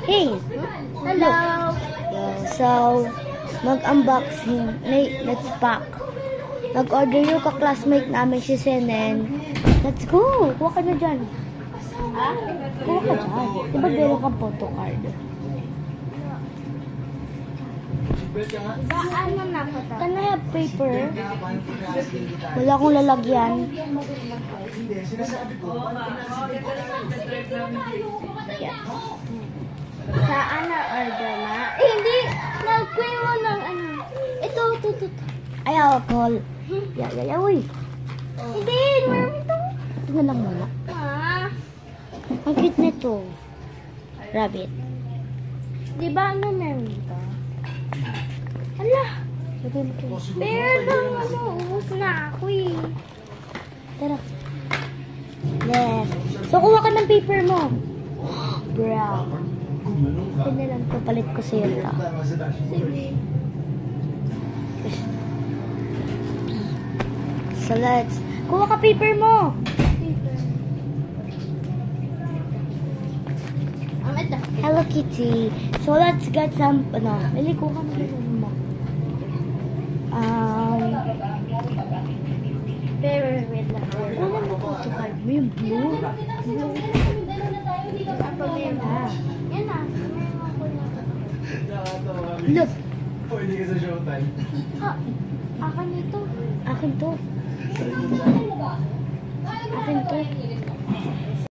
Hey! Hello! Yeah, so, mag-unboxing. Let's pack. Nag-order yung ka-classmate namin si Senen. Let's go! Kuha ka na dyan. Ha? Kuha ka dyan. Diba meron kang photocard? Ba, ano na ko to? Can I have paper? Wala akong lalagyan. Yeah. Saan na order na? Hindi! Nag-queen mo ng ano. Ito. Ay, alcohol. Yeah. Uy. Hindi! Meron ito. Ito na lang muna. Ang cute nito. Rabbit. Di ba ano meron ito? Hala! Pero lang ano, ubus na ako eh. Tara. Left. So, kuha ka ng paper mo. Brown. Ito na lang ito. Palit ko sa'yo ito. Sige. So, let's... Kuha ka paper mo. Ito. Hello Kitty. So, let's get some... Ano? Lili, kuha ka mo. Pero wait lang. Ano mo po ito card mo? Yung blue? Ako meron. Yan na. Meron ako na. Look. Pwede ka sa showtime. Akin ito. Akin to. Akin to.